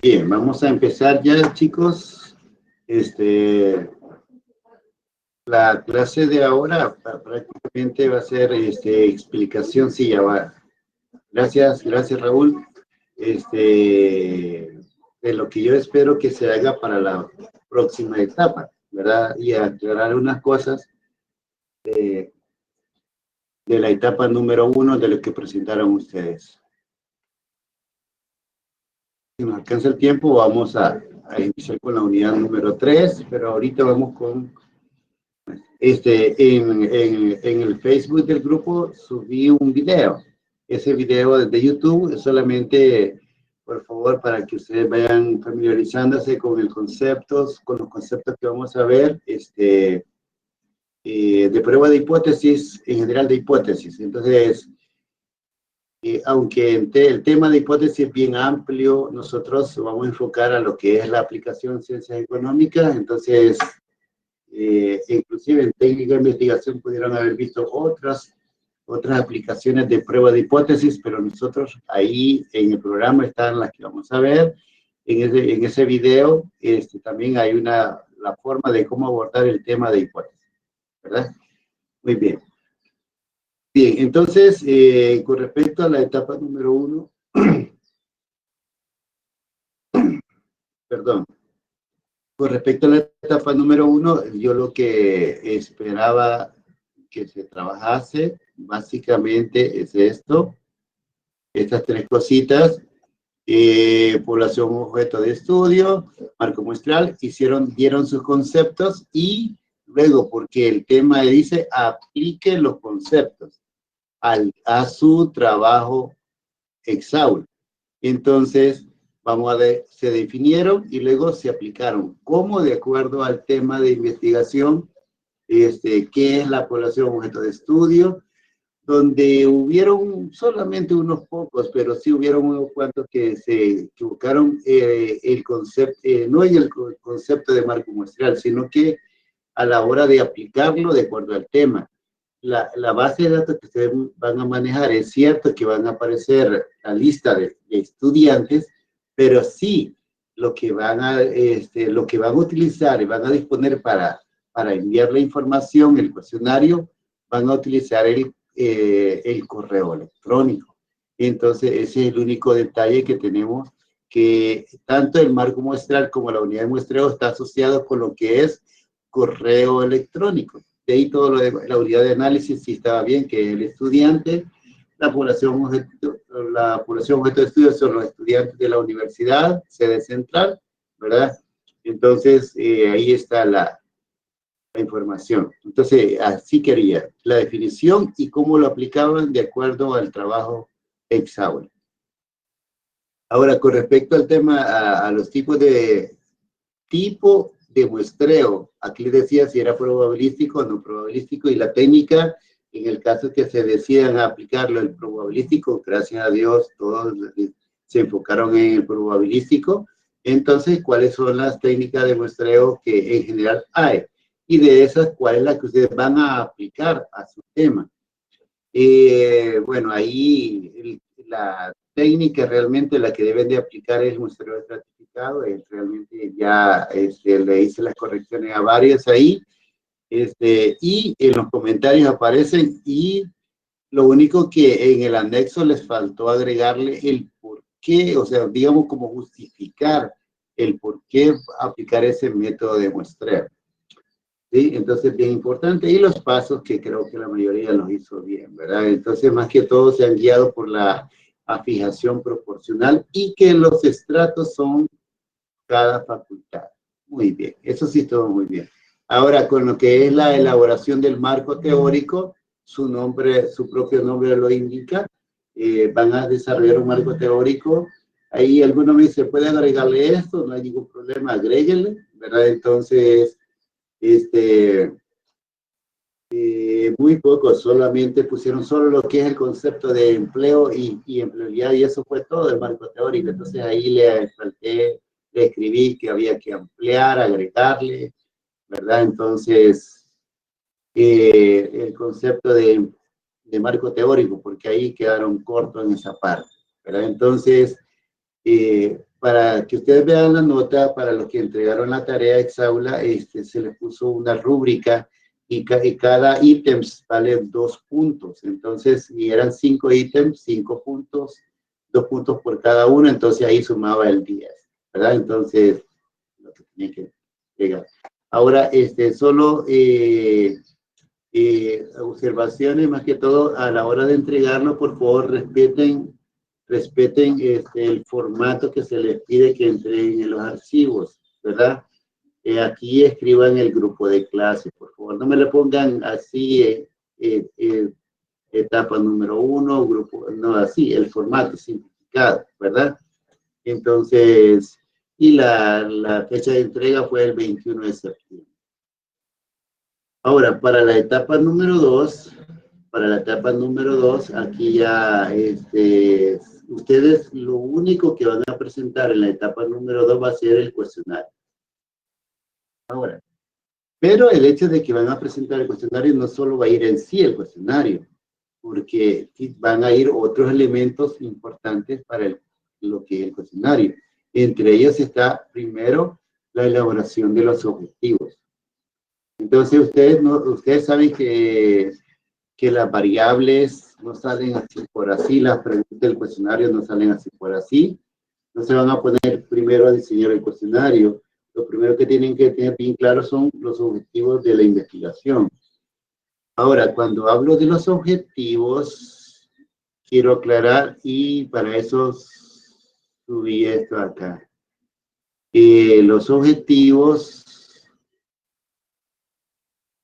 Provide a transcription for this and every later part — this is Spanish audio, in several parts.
Bien, vamos a empezar ya, chicos. La clase de ahora prácticamente va a ser explicación, sí, ya va. Gracias, gracias Raúl. De lo que yo espero que se haga para la próxima etapa, ¿verdad? Y aclarar unas cosas de la etapa número 1 de lo que presentaron ustedes. Si nos alcanza el tiempo, vamos a iniciar con la unidad número 3, pero ahorita vamos con en el Facebook del grupo subí un video. Ese video de YouTube es solamente, por favor, para que ustedes vayan familiarizándose con el conceptos, con los conceptos que vamos a ver, de prueba de hipótesis, en general de hipótesis. Entonces, aunque el tema de hipótesis es bien amplio, nosotros vamos a enfocar a lo que es la aplicación en ciencias económicas. Entonces, inclusive en técnica de investigación pudieron haber visto otras aplicaciones de prueba de hipótesis, pero nosotros ahí en el programa están las que vamos a ver. En ese video también hay la forma de cómo abordar el tema de hipótesis, ¿verdad? Muy bien. Bien, entonces, con respecto a la etapa número 1, perdón, con respecto a la etapa número 1, yo lo que esperaba que se trabajase básicamente es estas tres cositas: población objeto de estudio, marco muestral, dieron sus conceptos y luego, porque el tema dice aplique los conceptos a su trabajo exhausto. Entonces, vamos a ver, se definieron y luego se aplicaron. ¿Cómo? De acuerdo al tema de investigación, qué es la población objeto de estudio, donde hubieron solamente unos pocos, pero sí hubieron unos cuantos que se equivocaron el concepto, no en el concepto de marco muestral, sino que a la hora de aplicarlo de acuerdo al tema. La base de datos que ustedes van a manejar, es cierto que van a aparecer la lista de estudiantes, pero sí lo que van a utilizar y van a disponer para enviar la información, el cuestionario, van a utilizar el correo electrónico. Entonces, ese es el único detalle que tenemos, que tanto el marco muestral como la unidad de muestreo está asociado con lo que es correo electrónico. De ahí todo lo de la unidad de análisis sí estaba bien, que el estudiante, la población objeto de estudio son los estudiantes de la universidad, sede central, ¿verdad? Entonces, ahí está la información. Entonces, así quería la definición y cómo lo aplicaban de acuerdo al trabajo exhausto. Ahora, con respecto al tema, a los tipos de muestreo, aquí les decía si era probabilístico o no probabilístico, y la técnica, en el caso que se decidan a aplicarlo el probabilístico, gracias a Dios todos se enfocaron en el probabilístico. Entonces, ¿cuáles son las técnicas de muestreo que en general hay? Y de esas, ¿cuál es la que ustedes van a aplicar a su tema? Bueno, ahí la técnica realmente la que deben de aplicar es muestreo estratificado. Realmente ya le hice las correcciones a varias ahí, y en los comentarios aparecen, y lo único que en el anexo les faltó agregarle el por qué, o sea, digamos como justificar el por qué aplicar ese método de muestreo. ¿Sí? Entonces, bien importante. Y los pasos que creo que la mayoría los hizo bien, ¿verdad? Entonces, más que todo, se han guiado por la afijación proporcional y que los estratos son cada facultad. Muy bien, eso sí todo muy bien. Ahora, con lo que es la elaboración del marco teórico, su propio nombre lo indica. Van a desarrollar un marco teórico. Ahí algunos me dicen, ¿pueden agregarle esto? No hay ningún problema, agréguenle, ¿verdad? Entonces, muy pocos, solamente pusieron solo lo que es el concepto de empleo y empleabilidad, y eso fue todo el marco teórico. Entonces ahí le escribí que había que ampliar, agregarle, ¿verdad? Entonces, el concepto de marco teórico, porque ahí quedaron cortos en esa parte, ¿verdad? Entonces, para que ustedes vean la nota, para los que entregaron la tarea Exaula, se les puso una rúbrica y cada ítem vale 2 puntos. Entonces, si eran 5 ítems, 5 puntos, 2 puntos por cada uno, entonces ahí sumaba el 10, ¿verdad? Entonces, lo que tenía que pegar. Ahora, solo observaciones, más que todo, a la hora de entregarlo, por favor, respeten el formato que se les pide que entreguen en los archivos, ¿verdad? Aquí escriban el grupo de clase, por favor. No me le pongan así, etapa número 1, grupo, no, así, el formato simplificado, ¿verdad? Entonces, y la fecha de entrega fue el 21 de septiembre. Ahora, para la etapa número 2, aquí ya, ustedes lo único que van a presentar en la etapa número 2 va a ser el cuestionario. Ahora, pero el hecho de que van a presentar el cuestionario no solo va a ir en sí el cuestionario, porque van a ir otros elementos importantes para lo que es el cuestionario. Entre ellos está, primero, la elaboración de los objetivos. Entonces, ustedes saben que las variables no salen así por así, las preguntas del cuestionario no salen así por así. No se van a poner primero a diseñar el cuestionario. Lo primero que tienen que tener bien claro son los objetivos de la investigación. Ahora, cuando hablo de los objetivos, quiero aclarar y para eso subí esto acá. Los objetivos,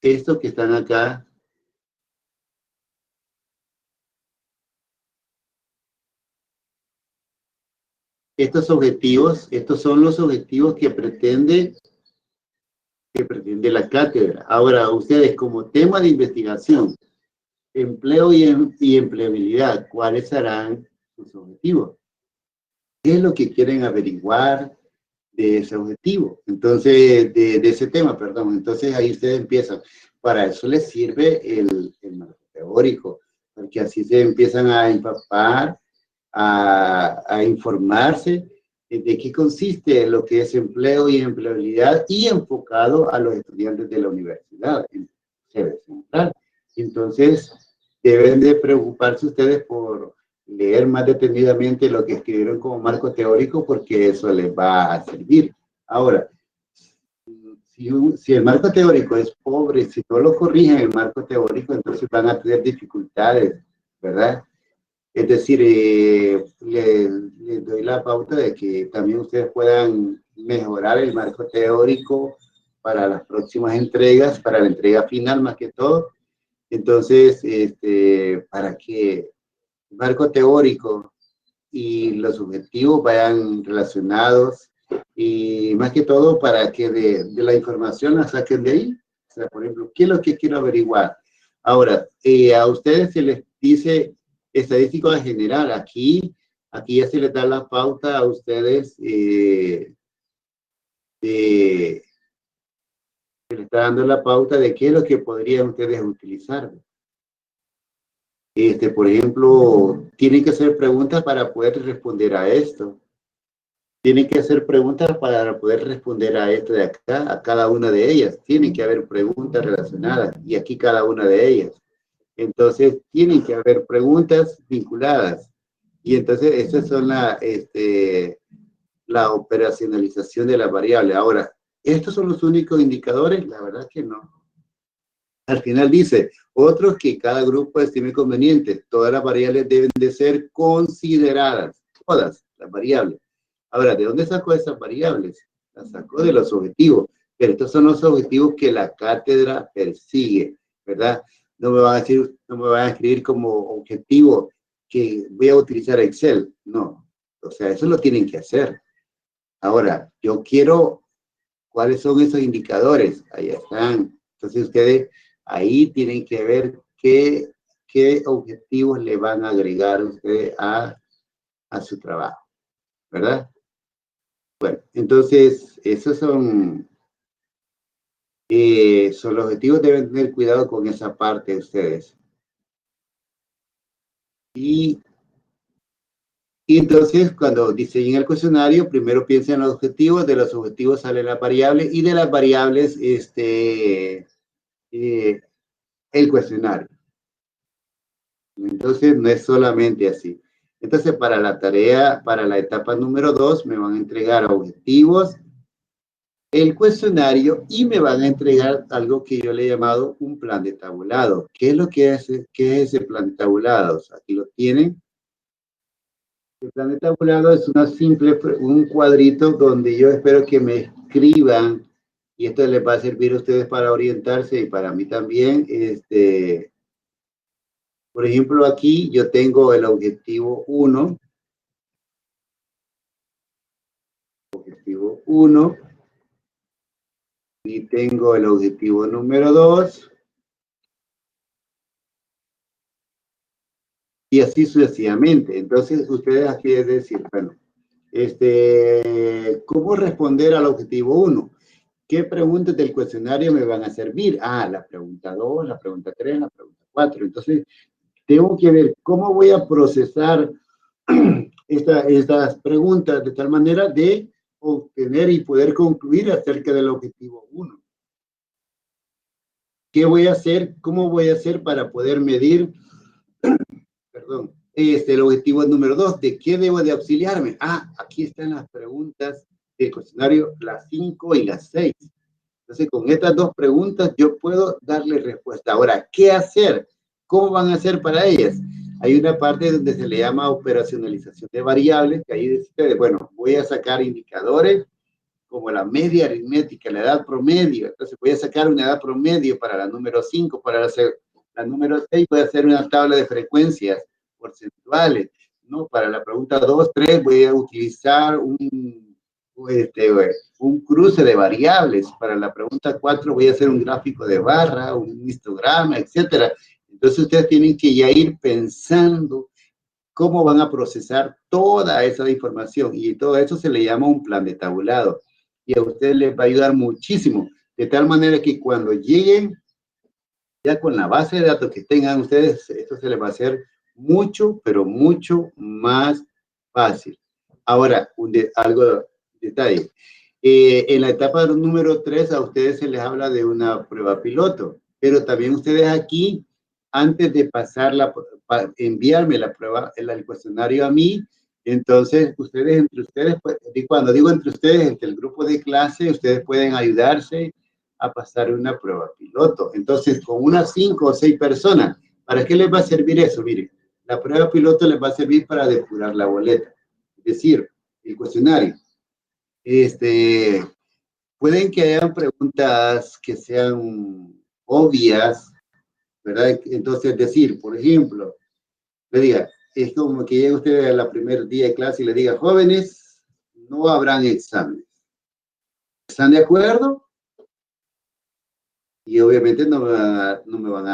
estos que están acá, estos son los objetivos que pretende la cátedra. Ahora, ustedes como tema de investigación, empleo y empleabilidad, ¿cuáles serán sus objetivos? ¿Qué es lo que quieren averiguar de ese objetivo? Entonces, de ese tema, perdón. Entonces, ahí ustedes empiezan. Para eso les sirve el marco teórico, porque así se empiezan a empapar, a informarse de qué consiste lo que es empleo y empleabilidad y enfocado a los estudiantes de la universidad, en sede central. Entonces, deben de preocuparse ustedes por leer más detenidamente lo que escribieron como marco teórico, porque eso les va a servir. Ahora, si el marco teórico es pobre, si no lo corrigen el marco teórico, entonces van a tener dificultades, ¿verdad? Es decir, les doy la pauta de que también ustedes puedan mejorar el marco teórico para las próximas entregas, para la entrega final más que todo. Entonces, para que el marco teórico y los objetivos vayan relacionados y más que todo para que de la información la saquen de ahí. O sea, por ejemplo, ¿qué es lo que quiero averiguar? Ahora, a ustedes se les dice estadístico en general. Aquí ya se les da la pauta a ustedes, se les está dando la pauta de qué es lo que podrían ustedes utilizar. Por ejemplo, tienen que hacer preguntas para poder responder a esto. Tienen que hacer preguntas para poder responder a esto de acá, a cada una de ellas. Tienen que haber preguntas relacionadas y aquí cada una de ellas. Entonces, tienen que haber preguntas vinculadas. Y entonces, esas son la operacionalización de la variable. Ahora, ¿estos son los únicos indicadores? La verdad que no. Al final dice, otros que cada grupo estime conveniente. Todas las variables deben de ser consideradas. Todas las variables. Ahora, ¿de dónde sacó esas variables? Las sacó de los objetivos. Pero estos son los objetivos que la cátedra persigue, ¿verdad? No me van a decir, no me van a escribir como objetivo que voy a utilizar Excel. No. O sea, eso lo tienen que hacer. Ahora, yo quiero, ¿cuáles son esos indicadores? Ahí están. Entonces, ustedes ahí tienen que ver qué objetivos le van a agregar ustedes a su trabajo, ¿verdad? Bueno, entonces, esos son los objetivos, deben tener cuidado con esa parte de ustedes. Y Y entonces, cuando diseñen el cuestionario, primero piensen en los objetivos, de los objetivos sale la variable y de las variables el cuestionario. Entonces, no es solamente así. Entonces, para la tarea, para la etapa número 2, me van a entregar objetivos, el cuestionario y me van a entregar algo que yo le he llamado un plan de tabulado. ¿Qué es lo que es, qué es ese plan de tabulado? Aquí lo tienen. El plan de tabulado es una simple, un cuadrito donde yo espero que me escriban, y esto les va a servir a ustedes para orientarse y para mí también. Por ejemplo, aquí yo tengo el objetivo 1, y tengo el objetivo número 2, y así sucesivamente. Entonces, ustedes aquí es decir, bueno, ¿cómo responder al objetivo 1? ¿Qué preguntas del cuestionario me van a servir? Ah, la pregunta 2, la pregunta 3, la pregunta 4. Entonces, tengo que ver cómo voy a procesar estas preguntas de tal manera de obtener y poder concluir acerca del objetivo 1. ¿Qué voy a hacer? ¿Cómo voy a hacer para poder medir, perdón, el objetivo número 2? ¿De qué debo de auxiliarme? Ah, aquí están las preguntas del cuestionario, las 5 y las 6. Entonces, con estas dos preguntas yo puedo darle respuesta. Ahora, ¿qué hacer? ¿Cómo van a hacer para ellas? Hay una parte donde se le llama operacionalización de variables, que ahí dice, bueno, voy a sacar indicadores como la media aritmética, la edad promedio. Entonces voy a sacar una edad promedio para la número 5, para la número 6 voy a hacer una tabla de frecuencias porcentuales, ¿no? Para la pregunta 2, 3 voy a utilizar un cruce de variables. Para la pregunta 4 voy a hacer un gráfico de barra, un histograma, etcétera. Entonces ustedes tienen que ya ir pensando cómo van a procesar toda esa información, y todo eso se le llama un plan de tabulado, y a ustedes les va a ayudar muchísimo, de tal manera que cuando lleguen ya con la base de datos que tengan ustedes, esto se les va a hacer mucho, pero mucho más fácil. Ahora, algo detalle. En la etapa número 3 a ustedes se les habla de una prueba piloto, pero también ustedes aquí, antes de enviarme la prueba, el cuestionario a mí, entonces ustedes entre ustedes, y cuando digo entre ustedes, entre el grupo de clase, ustedes pueden ayudarse a pasar una prueba piloto. Entonces, con unas 5 o 6 personas, ¿para qué les va a servir eso? Miren, la prueba piloto les va a servir para depurar la boleta, es decir, el cuestionario. Pueden que hayan preguntas que sean obvias, ¿verdad? Entonces, decir, por ejemplo, le diga, es como que llegue usted al primer día de clase y le diga, jóvenes, no habrán exámenes. ¿Están de acuerdo? Y obviamente no me van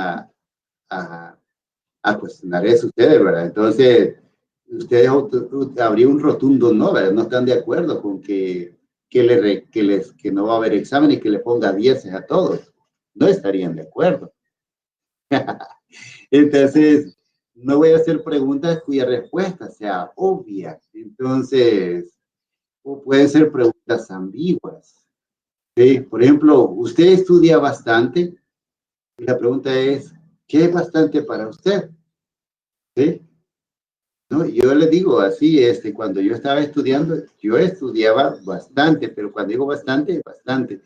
a cuestionar eso ustedes, ¿verdad? Entonces, ustedes habría un rotundo no, ¿verdad? No están de acuerdo con que no va a haber examen y que le ponga 10 a todos. No estarían de acuerdo. Entonces, no voy a hacer preguntas cuya respuesta sea obvia. Entonces, o pueden ser preguntas ambiguas. ¿Sí? Por ejemplo, usted estudia bastante y la pregunta es, ¿qué es bastante para usted? ¿Sí? ¿No? Yo le digo así, cuando yo estaba estudiando, yo estudiaba bastante, pero cuando digo bastante, bastante.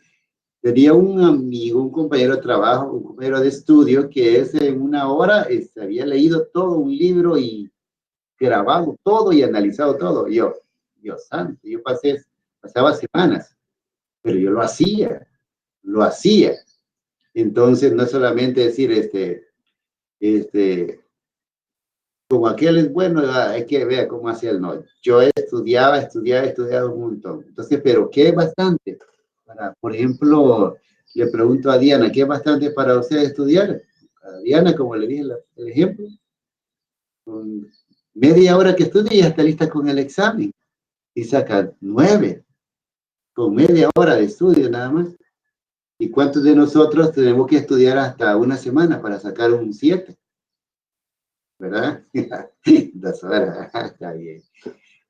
Tenía un amigo, un compañero de trabajo, un compañero de estudio, que en una hora había leído todo un libro y grabado todo y analizado todo. Yo, Dios santo, yo pasaba semanas, pero yo lo hacía. Entonces, no es solamente decir, como aquel es bueno, hay que ver cómo hacía el no. Yo estudiaba un montón. Entonces, pero ¿qué es bastante? Por ejemplo, le pregunto a Diana, ¿qué es bastante para usted estudiar? A Diana, como le dije el ejemplo, con media hora que estudia ya está lista con el examen y saca 9, con media hora de estudio nada más. ¿Y cuántos de nosotros tenemos que estudiar hasta una semana para sacar un 7? ¿verdad? 2 horas, está bien.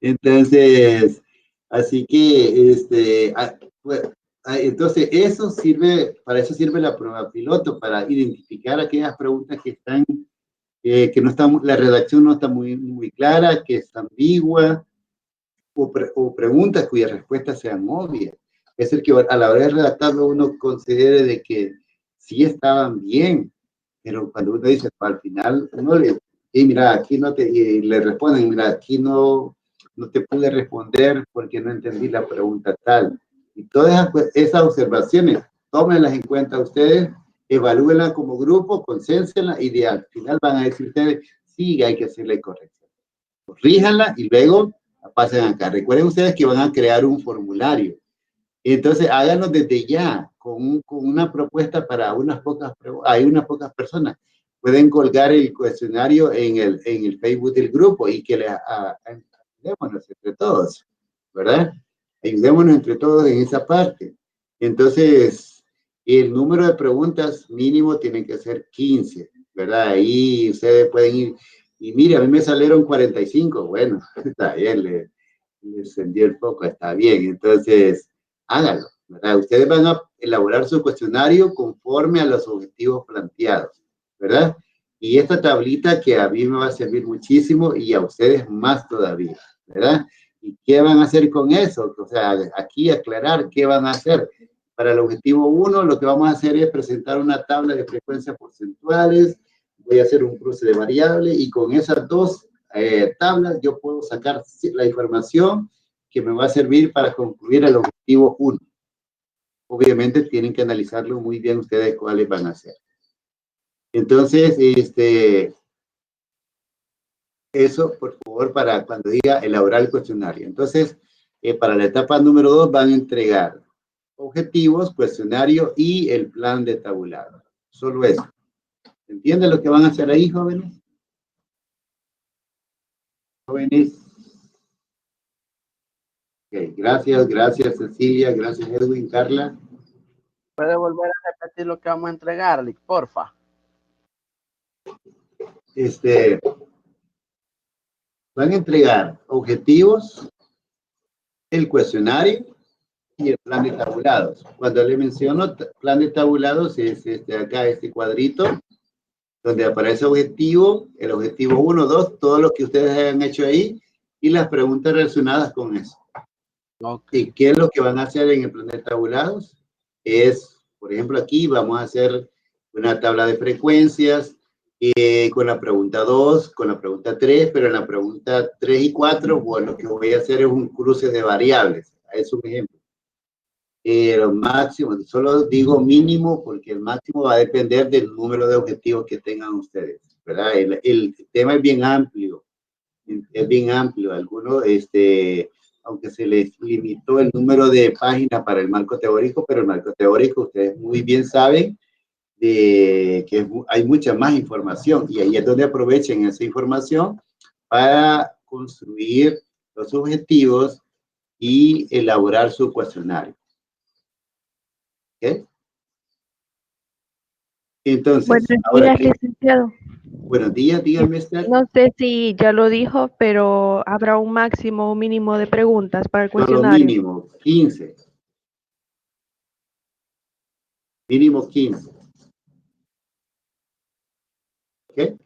Entonces, así que, pues, entonces eso sirve, para eso sirve la prueba piloto, para identificar aquellas preguntas que están, que no están, la redacción no está muy clara, que es ambigua, o preguntas cuyas respuestas sean obvias. Es el que a la hora de redactarlo uno considere de que sí estaban bien, pero cuando uno dice, al final, uno le, y mira, aquí no te, y le responden, mira, aquí no te pude responder porque no entendí la pregunta tal. Y todas esas observaciones, tómenlas en cuenta ustedes, evalúenlas como grupo, consénsenlas y al final van a decir ustedes, sí, hay que hacerle corrección. Corríjanla y luego la pasen acá. Recuerden ustedes que van a crear un formulario. Entonces, háganlo desde ya, con una propuesta para hay unas pocas personas. Pueden colgar el cuestionario en el Facebook del grupo y que ayudémonos entre todos, ¿verdad? Ayudémonos entre todos en esa parte. Entonces, el número de preguntas mínimo tiene que ser 15, ¿verdad? Ahí ustedes pueden ir, y mire, a mí me salieron 45, bueno, está bien, le encendió el foco, está bien. Entonces, hágalo, ¿verdad? Ustedes van a elaborar su cuestionario conforme a los objetivos planteados, ¿verdad? Y esta tablita que a mí me va a servir muchísimo y a ustedes más todavía, ¿verdad? ¿Y qué van a hacer con eso? O sea, aquí aclarar qué van a hacer. Para el objetivo 1, lo que vamos a hacer es presentar una tabla de frecuencias porcentuales, voy a hacer un cruce de variables y con esas dos tablas yo puedo sacar la información que me va a servir para concluir el objetivo 1. Obviamente tienen que analizarlo muy bien ustedes cuáles van a hacer. Entonces, eso, por favor, para cuando diga elaborar el cuestionario. Entonces, para la etapa número 2 van a entregar objetivos, cuestionario y el plan de tabulado. Solo eso. ¿Entienden lo que van a hacer ahí, jóvenes? Jóvenes. Okay, gracias Cecilia, gracias Edwin, Carla. ¿Puede volver a repetir lo que vamos a entregar, porfa? Van a entregar objetivos, el cuestionario y el plan de tabulados. Cuando le menciono plan de tabulados es acá, este cuadrito, donde aparece objetivo, el objetivo 1, 2, todo lo que ustedes hayan hecho ahí y las preguntas relacionadas con eso. Okay. ¿Y qué es lo que van a hacer en el plan de tabulados? Es, por ejemplo, aquí vamos a hacer una tabla de frecuencias con la pregunta 2, con la pregunta 3, pero en la pregunta 3 y 4, bueno, lo que voy a hacer es un cruce de variables. Es un ejemplo. El máximo, solo digo mínimo porque el máximo va a depender del número de objetivos que tengan ustedes, ¿verdad? El tema es bien amplio. Algunos, aunque se les limitó el número de páginas para el marco teórico, pero el marco teórico ustedes muy bien saben que hay mucha más información y ahí es donde aprovechen esa información para construir los objetivos y elaborar su cuestionario. ¿Okay? Entonces, buenos días, licenciado. Buenos días, dígame, Esther. No sé si ya lo dijo, pero ¿habrá un máximo o mínimo de preguntas para el cuestionario? Mínimo 15. Mínimo 15. ¿Ok?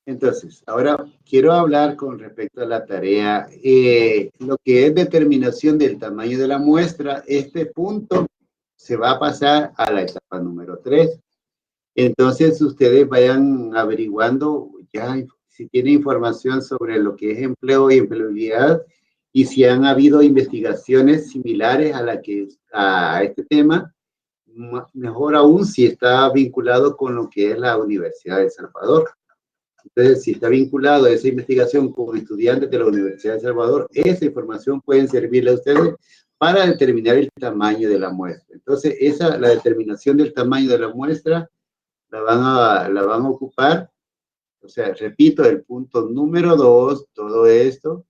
Entonces, ahora quiero hablar con respecto a la tarea, lo que es determinación del tamaño de la muestra. Este punto se va a pasar a la etapa número 3. Entonces, ustedes vayan averiguando ya si tienen información sobre lo que es empleo y empleabilidad y si han habido investigaciones similares a este tema, mejor aún si está vinculado con lo que es la Universidad de El Salvador. Entonces, si está vinculado a esa investigación con estudiantes de la Universidad de El Salvador, esa información puede servirle a ustedes para determinar el tamaño de la muestra. Entonces, la determinación del tamaño de la muestra la van a ocupar. O sea, repito, el punto número 2, todo esto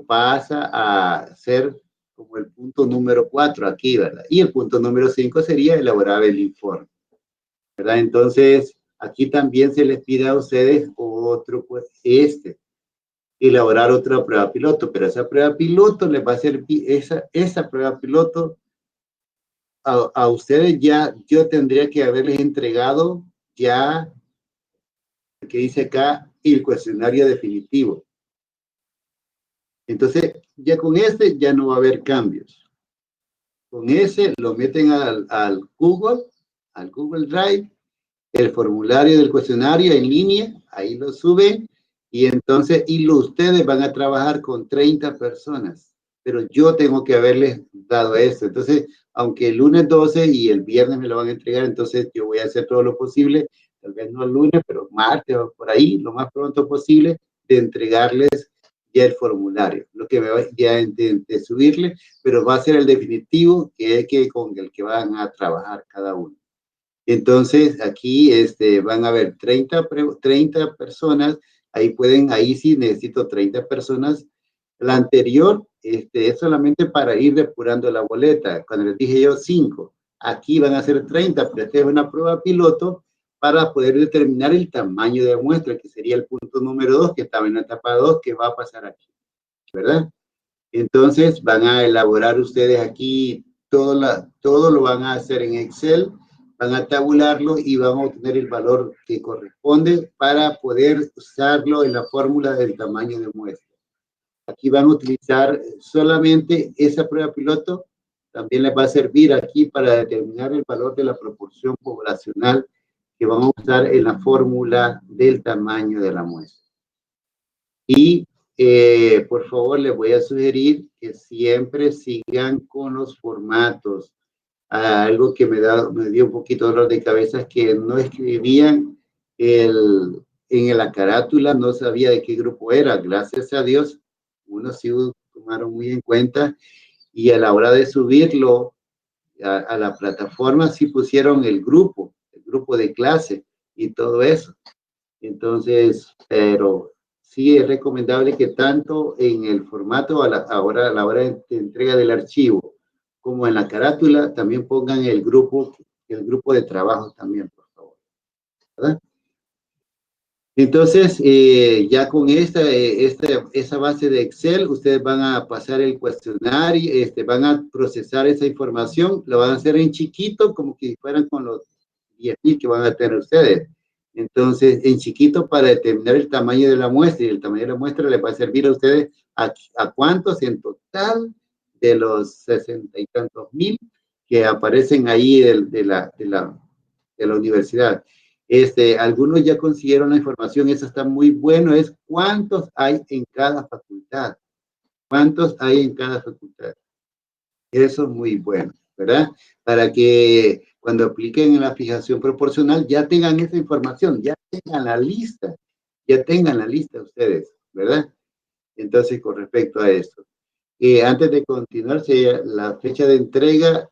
pasa a ser como el punto número 4 aquí, ¿verdad? Y el punto número 5 sería elaborar el informe, ¿verdad? Entonces, aquí también se les pide a ustedes otro, pues, elaborar otra prueba piloto, pero esa prueba piloto les va a servir, esa prueba piloto a ustedes ya, yo tendría que haberles entregado ya, que dice acá, el cuestionario definitivo. Entonces, ya con este ya no va a haber cambios. Con ese lo meten al Google Drive, el formulario del cuestionario en línea, ahí lo suben, y entonces, ustedes van a trabajar con 30 personas, pero yo tengo que haberles dado esto. Entonces, aunque el lunes 12 y el viernes me lo van a entregar, entonces yo voy a hacer todo lo posible, tal vez no el lunes, pero martes o por ahí, lo más pronto posible, de entregarles ya el formulario, lo que me va ya de subirle, pero va a ser el definitivo, que es con el que van a trabajar cada uno. Entonces, aquí van a haber 30 personas, ahí sí necesito 30 personas. La anterior es solamente para ir depurando la boleta. Cuando les dije yo 5, aquí van a ser 30, pero esta es una prueba piloto para poder determinar el tamaño de la muestra, que sería el punto número 2, que estaba en la etapa 2, que va a pasar aquí, ¿verdad? Entonces, van a elaborar ustedes aquí, todo lo van a hacer en Excel, van a tabularlo y van a obtener el valor que corresponde para poder usarlo en la fórmula del tamaño de muestra. Aquí van a utilizar solamente esa prueba piloto, también les va a servir aquí para determinar el valor de la proporción poblacional que van a usar en la fórmula del tamaño de la muestra. Y por favor, les voy a sugerir que siempre sigan con los formatos. Algo que me dio un poquito de dolor de cabeza es que no escribían en la carátula, no sabía de qué grupo era. Gracias a Dios, unos sí tomaron muy en cuenta y a la hora de subirlo a la plataforma sí pusieron el grupo de clase y todo eso. Entonces, pero sí es recomendable que tanto en el formato a la hora de entrega del archivo como en la carátula también pongan el grupo de trabajo también, por favor, ¿verdad? Entonces, ya con esa base de Excel, ustedes van a pasar el cuestionario, van a procesar esa información, lo van a hacer en chiquito, como que fueran con los 10,000 que van a tener ustedes. Entonces, en chiquito para determinar el tamaño de la muestra, y el tamaño de la muestra les va a servir a ustedes a cuántos en total de los 60 y tantos mil que aparecen ahí de la universidad. Algunos ya consiguieron la información, eso está muy bueno, es cuántos hay en cada facultad. ¿Cuántos hay en cada facultad? Eso es muy bueno, ¿verdad? Para que cuando apliquen en la fijación proporcional ya tengan esa información, ya tengan la lista ustedes, ¿verdad? Entonces, con respecto a esto. Antes de continuar, la fecha de entrega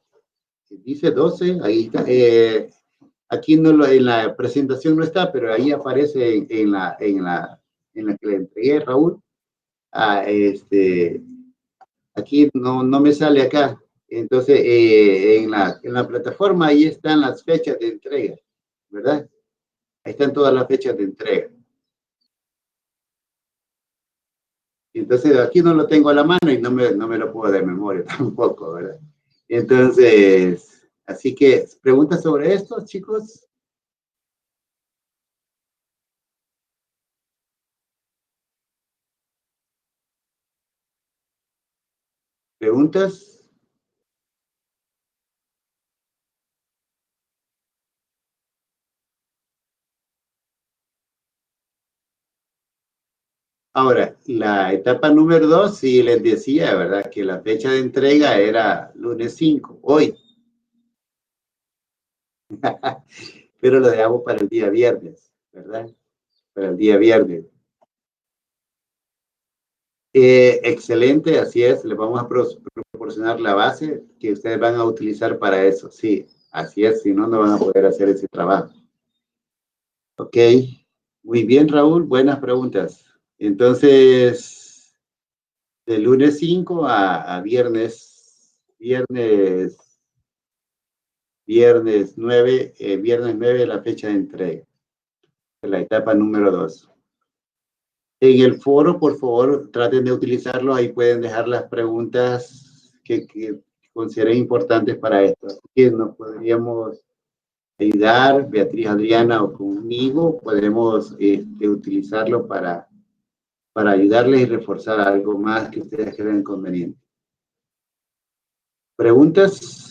dice 12, ahí está. Aquí en la presentación no está, pero ahí aparece en la que le entregué, Raúl. Aquí no me sale acá. Entonces, en la plataforma ahí están las fechas de entrega, ¿verdad? Ahí están todas las fechas de entrega. Entonces, aquí no lo tengo a la mano y no me lo puedo de memoria tampoco, ¿verdad? Entonces, así que, ¿preguntas sobre esto, chicos? ¿Preguntas? Ahora, la etapa número 2, sí les decía, ¿verdad? Que la fecha de entrega era lunes 5, hoy. Pero lo dejamos para el día viernes, ¿verdad? Para el día viernes. Excelente, así es. Les vamos a proporcionar la base que ustedes van a utilizar para eso. Sí, así es. Si no, no van a poder hacer ese trabajo. Ok. Muy bien, Raúl. Buenas preguntas. Entonces, de lunes 5 a viernes 9, viernes 9 la fecha de entrega. En la etapa número 2. En el foro, por favor, traten de utilizarlo. Ahí pueden dejar las preguntas que consideren importantes para esto. Así que nos podríamos ayudar, Beatriz, Adriana o conmigo, podemos utilizarlo para ayudarles y reforzar algo más que ustedes crean conveniente. ¿Preguntas?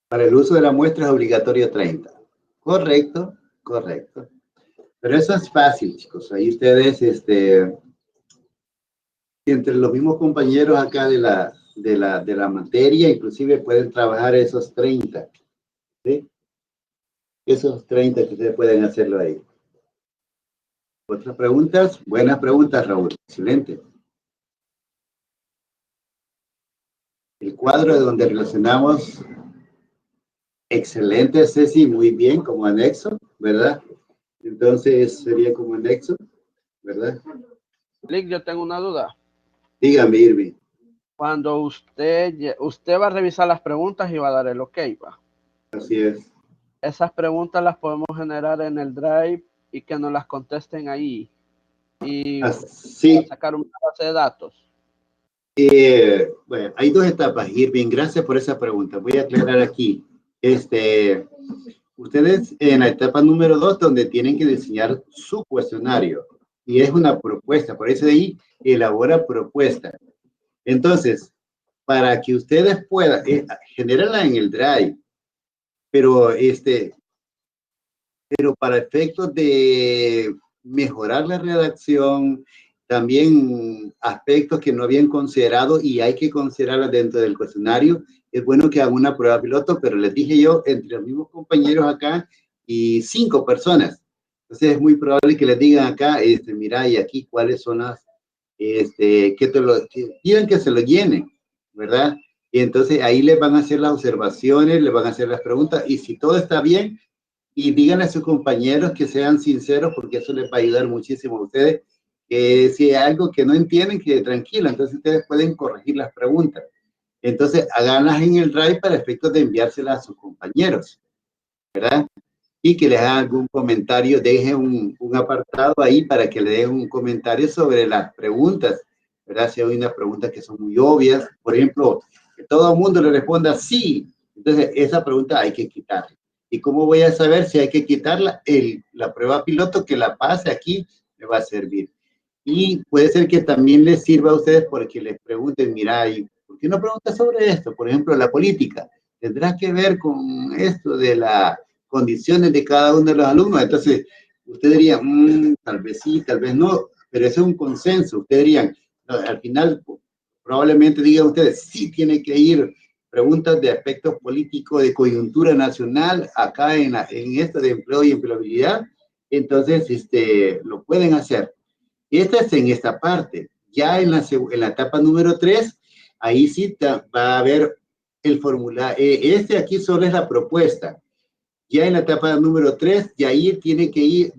Para el uso de la muestra es obligatorio 30. Correcto, correcto. Pero eso es fácil, chicos. Ahí ustedes, entre los mismos compañeros acá de la materia, inclusive pueden trabajar esos 30. ¿Sí? Esos 30 que ustedes pueden hacerlo ahí. ¿Otras preguntas? Buenas preguntas, Raúl. Excelente. El cuadro de donde relacionamos. Excelente, Ceci, muy bien, como anexo, ¿verdad? Entonces sería como anexo, ¿verdad? Lick, yo tengo una duda. Dígame, Irving. Cuando usted va a revisar las preguntas y va a dar el OK, va. Así es. Esas preguntas las podemos generar en el Drive y que nos las contesten ahí. Y sí. Sacar una base de datos. Bueno, hay 2 etapas, Irving. Gracias por esa pregunta. Voy a aclarar aquí. Ustedes en la etapa número 2, donde tienen que diseñar su cuestionario. Y es una propuesta. Por eso de ahí, elabora propuesta. Entonces, para que ustedes puedan generarla en el Drive, pero para efectos de mejorar la redacción, también aspectos que no habían considerado y hay que considerarlos dentro del cuestionario, es bueno que hagan una prueba piloto, pero les dije yo, entre los mismos compañeros acá y 5 personas. Entonces es muy probable que les digan acá, mira, y aquí cuáles son las, que digan que se lo llenen, ¿verdad? Y entonces ahí les van a hacer las observaciones, les van a hacer las preguntas, y si todo está bien, y díganle a sus compañeros que sean sinceros, porque eso les va a ayudar muchísimo a ustedes, que si hay algo que no entienden, que tranquilo, entonces ustedes pueden corregir las preguntas. Entonces, háganlas en el Drive para efectos de enviárselas a sus compañeros, ¿verdad? Y que les hagan algún comentario, dejen un apartado ahí para que le den un comentario sobre las preguntas, ¿verdad? Si hay unas preguntas que son muy obvias, por ejemplo, que todo el mundo le responda sí, entonces esa pregunta hay que quitarla. ¿Y cómo voy a saber si hay que quitarla? La prueba piloto que la pase aquí me va a servir. Y puede ser que también les sirva a ustedes porque les pregunten, mira, ¿y por qué no preguntas sobre esto? Por ejemplo, la política. ¿Tendrá que ver con esto de las condiciones de cada uno de los alumnos? Entonces, usted diría, tal vez sí, tal vez no, pero eso es un consenso. Ustedes dirían, no, al final, probablemente digan ustedes, sí tiene que ir preguntas de aspectos políticos, de coyuntura nacional, acá en esto de empleo y empleabilidad, entonces lo pueden hacer. Esta es en esta parte. Ya en la etapa número 3, ahí sí va a haber el formulario. Aquí solo es la propuesta. Ya en la etapa número 3, y ahí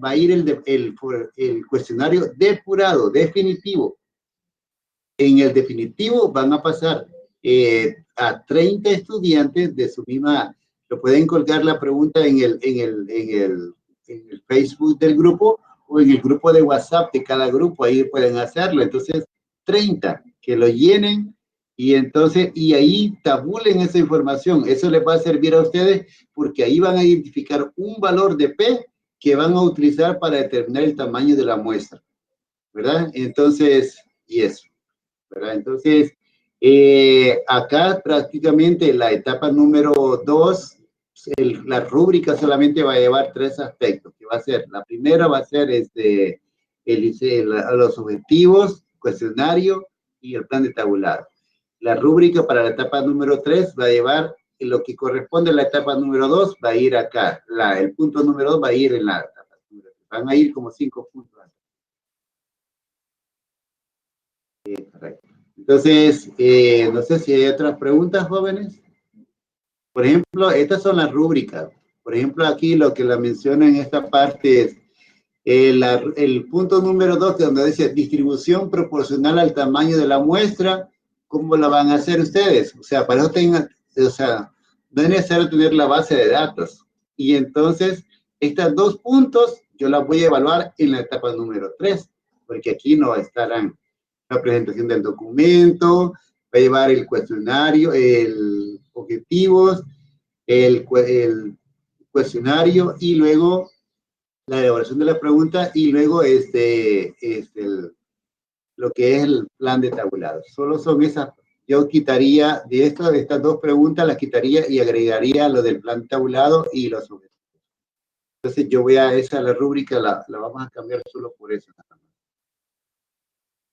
va a ir el cuestionario depurado, definitivo. En el definitivo van a pasar a 30 estudiantes de su misma, lo pueden colgar la pregunta en el Facebook del grupo o en el grupo de WhatsApp de cada grupo, ahí pueden hacerlo. Entonces, 30 que lo llenen y entonces, y ahí tabulen esa información. Eso les va a servir a ustedes porque ahí van a identificar un valor de P que van a utilizar para determinar el tamaño de la muestra, ¿verdad? Entonces, y eso. ¿Verdad? Entonces, acá prácticamente la etapa número 2, la rúbrica solamente va a llevar 3 aspectos, que va a ser, la primera va a ser los objetivos, cuestionario y el plan de tabulado. La rúbrica para la etapa número 3 va a llevar lo que corresponde a la etapa número 2, va a ir acá. El punto número 2 va a ir en la etapa número 3. Van a ir como 5 puntos. Correcto. Entonces, no sé si hay otras preguntas, jóvenes. Por ejemplo, estas son las rúbricas. Por ejemplo, aquí lo que la menciona en esta parte es El punto número 2, donde dice distribución proporcional al tamaño de la muestra, ¿cómo la van a hacer ustedes? O sea, para eso tengan, o sea, no es necesario tener la base de datos. Y entonces, estos 2 puntos, yo las voy a evaluar en la etapa número 3, porque aquí no estarán la presentación del documento, va a llevar el cuestionario, el objetivos, el cuestionario y luego la elaboración de la pregunta y luego lo que es el plan de tabulado. Solo son esas, yo quitaría de estas 2 preguntas, las quitaría y agregaría lo del plan de tabulado y los objetivos. Entonces yo voy a la rúbrica, la vamos a cambiar solo por eso.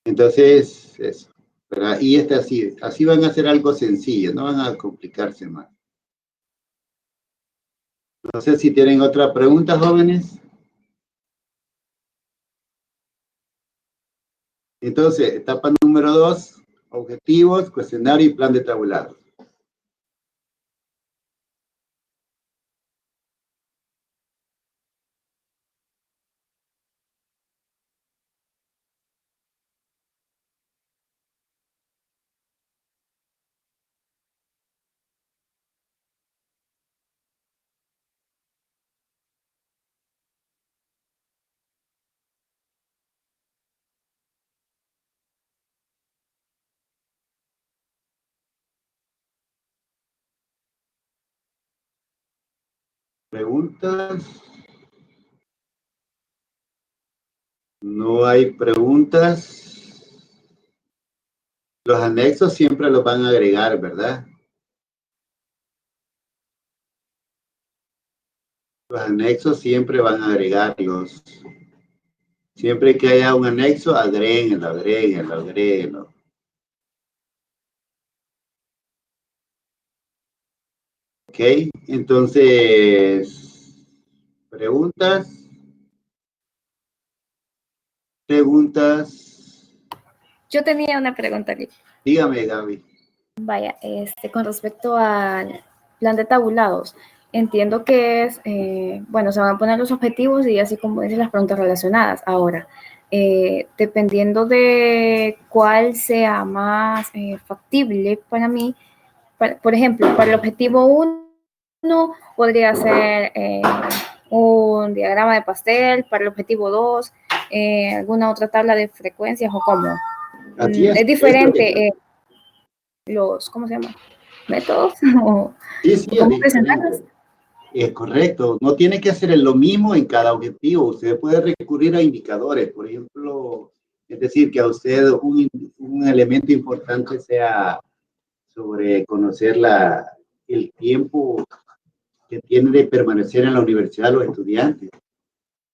Entonces, eso. ¿Verdad? Y así van a hacer algo sencillo, no van a complicarse más. No sé si tienen otra pregunta, jóvenes. Entonces, etapa número 2, objetivos, cuestionario y plan de tabulado. ¿Preguntas? No hay preguntas. Los anexos siempre los van a agregar, ¿verdad? Los anexos siempre van a agregarlos. Siempre que haya un anexo, agréguenlo. Ok, entonces, ¿preguntas? Yo tenía una pregunta aquí. Dígame, Gaby. Vaya, con respecto al plan de tabulados, entiendo que es, bueno, se van a poner los objetivos y así como dicen las preguntas relacionadas. Ahora, dependiendo de cuál sea más factible para mí, por ejemplo, para el objetivo 1 podría ser un diagrama de pastel, para el objetivo 2, alguna otra tabla de frecuencias o cómo. Es diferente ¿cómo se llama? ¿Métodos? Sí, ¿Cómo presentarlos? Es correcto. No tiene que hacer lo mismo en cada objetivo. Usted puede recurrir a indicadores. Por ejemplo, es decir, que a usted un elemento importante sea sobre conocer el tiempo que tiene de permanecer en la universidad los estudiantes.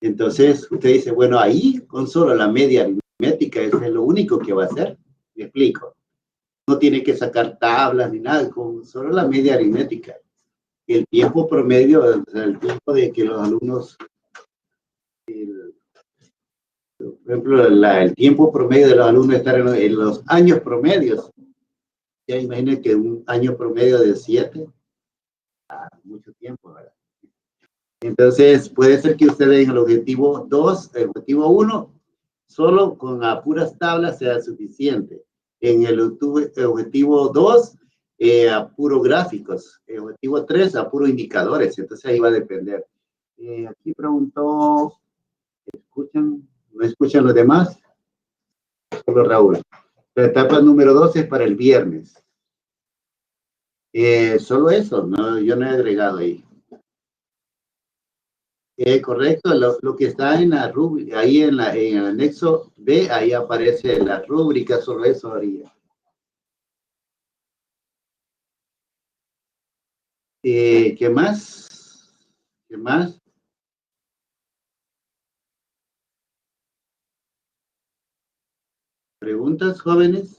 Entonces, usted dice, bueno, ahí con solo la media aritmética, eso es lo único que va a hacer. Me explico. No tiene que sacar tablas ni nada, con solo la media aritmética. El tiempo promedio, o sea, el tiempo de que los alumnos, por ejemplo, el tiempo promedio de los alumnos estar en los años promedios. Ya imaginen que un año promedio de 7, mucho tiempo, ¿verdad? Entonces, puede ser que ustedes en el objetivo 2, el objetivo 1, solo con a puras tablas sea suficiente. En el objetivo 2, a puro gráficos. El objetivo 3, a puro indicadores. Entonces, ahí va a depender. Aquí preguntó, ¿escuchan? ¿No escuchan los demás? Solo Raúl. La etapa número 2 es para el viernes. Solo eso, no, yo no he agregado ahí. Correcto, lo que está en la rúbrica, ahí en el anexo B, ahí aparece la rúbrica, solo eso haría. ¿Qué más? ¿Qué más? ¿Preguntas, jóvenes?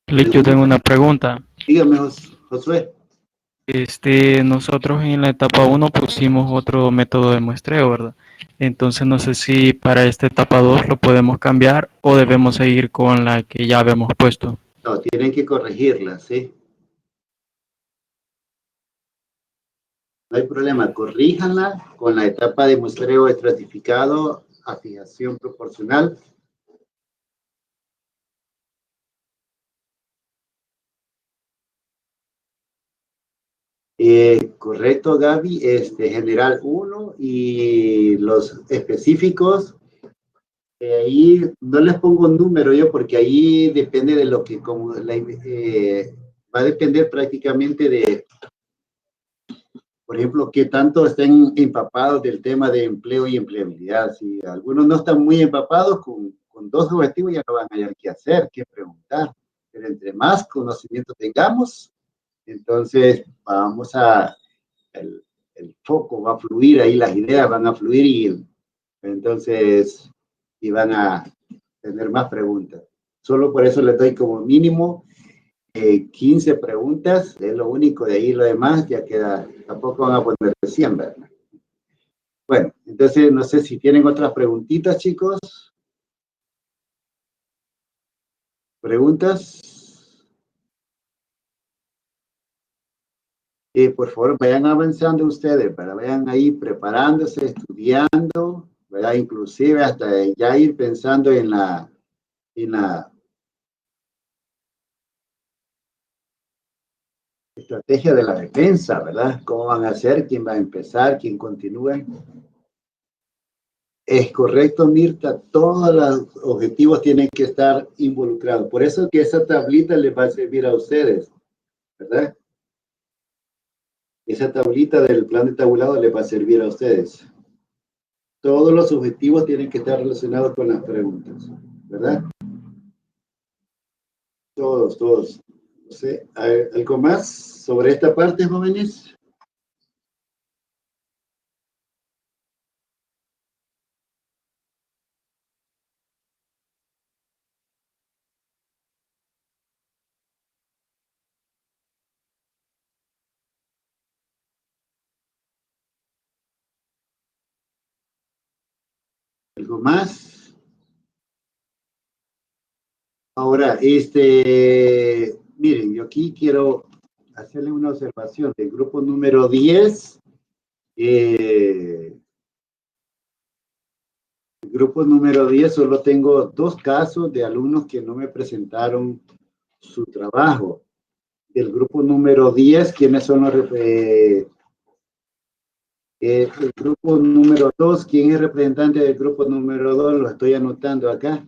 Yo tengo una pregunta. Dígame, Josué. Nosotros en la etapa 1 pusimos otro método de muestreo, ¿verdad? Entonces no sé si para esta etapa 2 lo podemos cambiar o debemos seguir con la que ya habíamos puesto. No, tienen que corregirla, ¿sí? No hay problema, corríjanla con la etapa de muestreo estratificado a fijación proporcional. Correcto, Gaby, general 1 y los específicos, ahí no les pongo un número yo porque ahí depende de lo que, va a depender prácticamente de, por ejemplo, que tanto estén empapados del tema de empleo y empleabilidad. Si algunos no están muy empapados, con dos objetivos ya no van a hallar qué hacer, qué preguntar. Pero entre más conocimiento tengamos, entonces vamos a, el foco va a fluir, ahí las ideas van a fluir y entonces y van a tener más preguntas. Solo por eso les doy como mínimo 15 preguntas, es lo único, de ahí lo demás ya queda, tampoco van a poner 100, ¿verdad? Bueno, entonces no sé si tienen otras preguntitas, chicos. ¿Preguntas? Por favor, vayan avanzando ustedes, ¿verdad? Vayan ahí preparándose, estudiando, ¿verdad? Inclusive hasta ya ir pensando en la estrategia de la defensa, ¿verdad? ¿Cómo van a hacer? ¿Quién va a empezar? ¿Quién continúa? Es correcto, Mirta, todos los objetivos tienen que estar involucrados. Por eso que esa tablita les va a servir a ustedes, ¿verdad? Esa tablita del plan de tabulado les va a servir a ustedes. Todos los objetivos tienen que estar relacionados con las preguntas, ¿verdad? Todos, todos. No sé, ¿algo más sobre esta parte, jóvenes? ¿Algo más? Ahora, miren, yo aquí quiero hacerle una observación del grupo número 10. El grupo número 10 solo tengo 2 casos de alumnos que no me presentaron su trabajo. Del grupo número 10, ¿quiénes son los el grupo número 2? ¿Quién es representante del grupo número 2? Lo estoy anotando acá.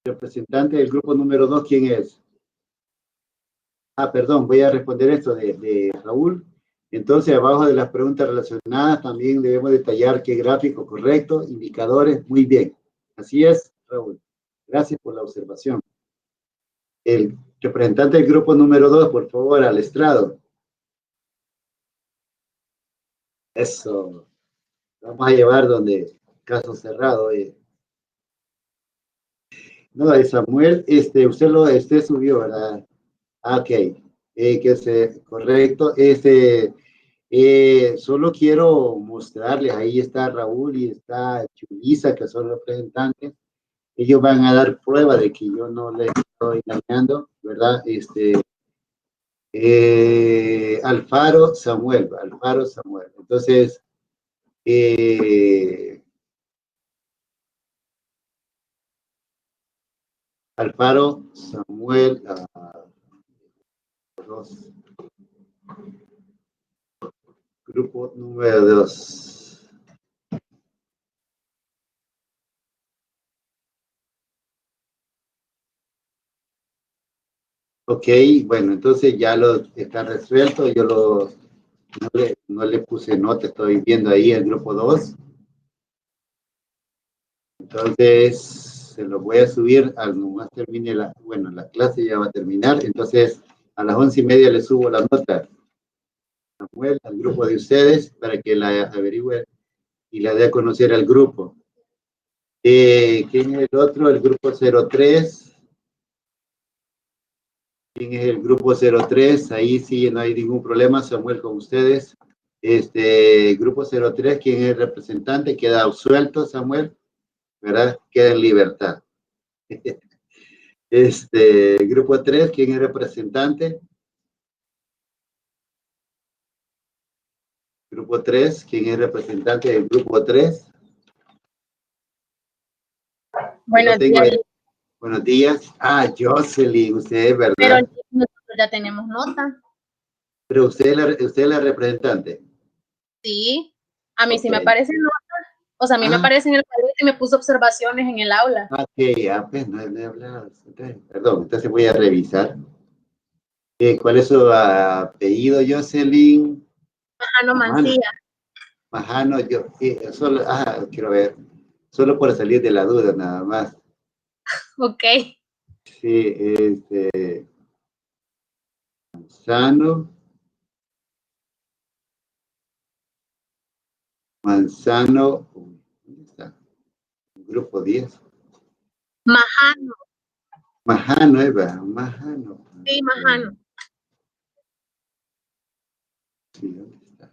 Representante del grupo número 2, ¿quién es? Perdón, voy a responder esto de Raúl. Entonces, abajo de las preguntas relacionadas también debemos detallar qué gráfico correcto, indicadores, muy bien. Así es, Raúl. Gracias por la observación. El representante del grupo número 2, por favor, al estrado. Eso. Vamos a llevar donde caso cerrado. No, de Samuel, usted lo subió, ¿verdad? Ok. Correcto. Solo quiero mostrarles, ahí está Raúl y está Chulisa, que son representantes. Ellos van a dar prueba de que yo no les estoy engañando, ¿verdad? Alfaro Samuel. Entonces, Alfaro Samuel, grupo número 2. Ok, bueno, entonces ya lo está resuelto. Yo no le puse nota, estoy viendo ahí el grupo 2. Entonces, se lo voy a subir al nomás termine la clase ya va a terminar. Entonces, a las 11:30 le subo la nota, Samuel, al grupo de ustedes, para que la averigüe y la dé a conocer al grupo. ¿Quién es el otro? El grupo 03. ¿Quién es el grupo 03? Ahí sí no hay ningún problema, Samuel, con ustedes. Grupo 03, ¿quién es el representante? Queda absuelto, Samuel, ¿verdad? Queda en libertad. Grupo 3, ¿quién es representante? Grupo 3, ¿quién es representante del grupo 3? Buenos días. Buenos días. Ah, Jocelyn, usted, ¿verdad? Pero nosotros ya tenemos nota. Pero usted es la representante. Sí, a mí sí me Ok. aparece nota. O sea, a mí me aparece en el cuadrito y me puso observaciones en el aula. Ok, pues no he hablado. Perdón, entonces voy a revisar. ¿Cuál es su apellido, Jocelyn? Majano Mancilla. Majano, yo solo, quiero ver, solo por salir de la duda nada más. Ok. Sí, Manzano, ¿dónde está? Grupo 10. Majano. Majano, Eva, Majano. Sí, Majano. Sí, ¿dónde está?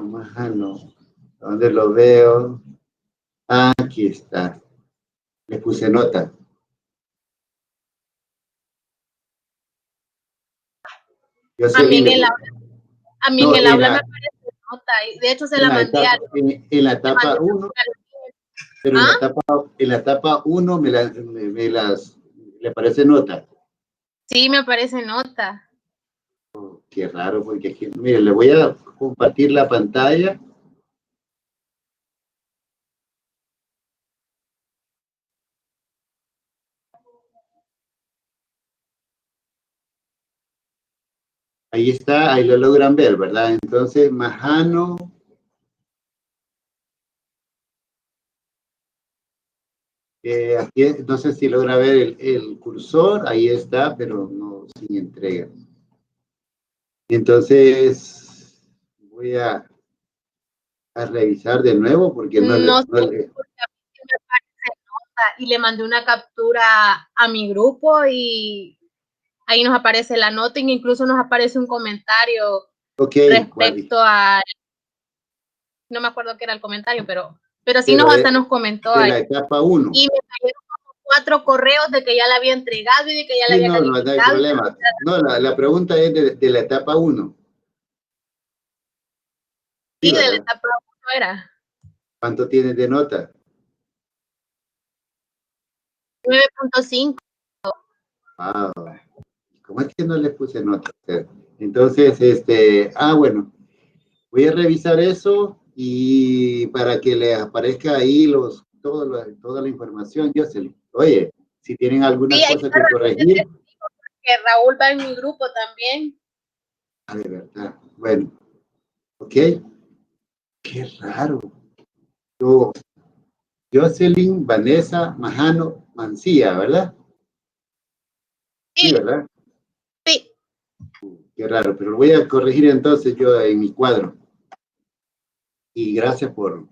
Majano. ¿Dónde lo veo? Aquí está. Le puse nota. Yo A mí en el aula me aparece nota. Y de hecho se la mandé a en la etapa 1, pero en la etapa 1 le aparece nota. Sí, me aparece nota. Qué raro, porque aquí, mire, le voy a compartir la pantalla. Ahí está, ahí lo logran ver, ¿verdad? Entonces, Majano. Aquí, no sé si logra ver el cursor, ahí está, pero no sin entrega. Entonces, voy a revisar de nuevo porque No sé, porque a mí sí me aparece nota y le mandé una captura a mi grupo y ahí nos aparece la nota y incluso nos aparece un comentario respecto a, no me acuerdo qué era el comentario, pero sí hasta nos comentó de ahí. la etapa 1. Y me cayeron como 4 correos de que ya la había entregado y de que ya la Sí, había no hay calificado. problema. No, la pregunta es de la etapa 1. Sí, de la etapa 1 era. ¿Cuánto tienes de nota? 9.5. Wow. ¿Cómo es que no le puse nota? Entonces, bueno, voy a revisar eso y para que le aparezca ahí toda la información, Jocelyn. Oye, si tienen alguna cosa que corregir. Que Raúl va en mi grupo también. De verdad. Bueno, ok. Qué raro. Jocelyn, Vanessa, Majano, Mancilla, ¿verdad? Sí, ¿verdad? Sí. Qué raro, pero lo voy a corregir entonces yo en mi cuadro. Y gracias por...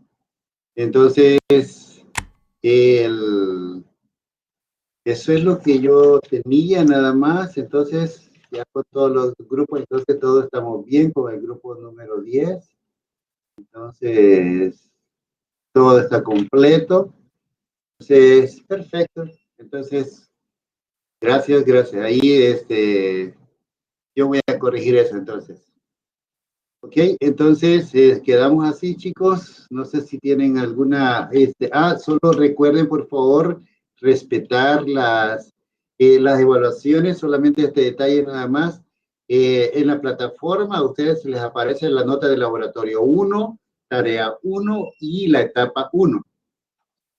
Entonces, eso es lo que yo tenía nada más. Entonces, ya con todos los grupos, entonces todos estamos bien con el grupo número 10. Entonces, todo está completo. Entonces, perfecto. Entonces, gracias. Ahí, yo voy a corregir eso entonces. Ok, entonces quedamos así, chicos. No sé si tienen alguna... solo recuerden, por favor, respetar las evaluaciones, solamente este detalle nada más. En la plataforma a ustedes les aparece la nota de laboratorio 1, tarea 1 y la etapa 1.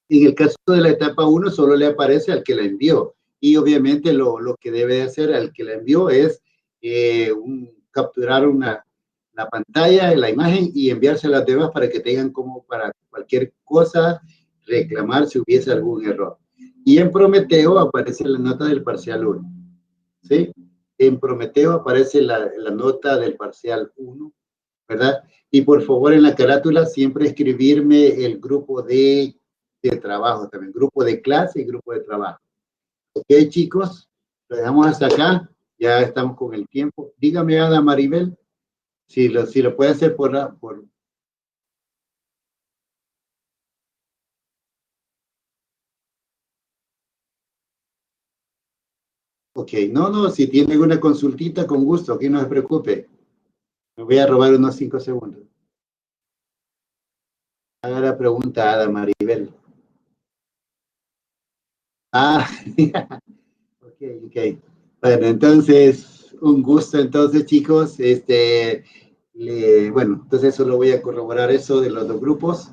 En el caso de la etapa 1, solo le aparece al que la envió. Y obviamente lo que debe hacer al que la envió es capturar la pantalla, la imagen y enviársela a las demás para que tengan como para cualquier cosa reclamar si hubiese algún error. Y en Prometeo aparece la nota del parcial 1. ¿Sí? En Prometeo aparece la nota del parcial 1, ¿verdad? Y por favor en la carátula siempre escribirme el grupo de trabajo también, grupo de clase y grupo de trabajo. Ok, chicos, lo dejamos hasta acá, ya estamos con el tiempo. Dígame, Ada Maribel, si lo puede hacer por Ok, no, si tiene alguna consultita, con gusto, que no se preocupe. Me voy a robar unos 5 segundos. Haga la pregunta, Ada Maribel. Ah, ok. Bueno, entonces, un gusto entonces, chicos. Bueno, entonces solo voy a corroborar eso de los 2 grupos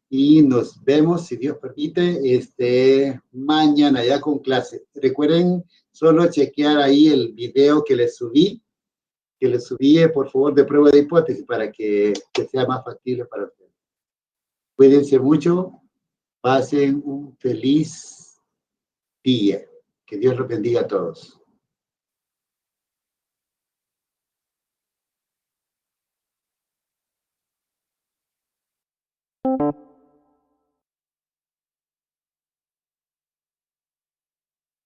y nos vemos, si Dios permite, mañana ya con clase. Recuerden solo chequear ahí el video que les subí, por favor, de prueba de hipótesis para que sea más factible para ustedes. Cuídense mucho, pasen un feliz día. Que Dios los bendiga a todos.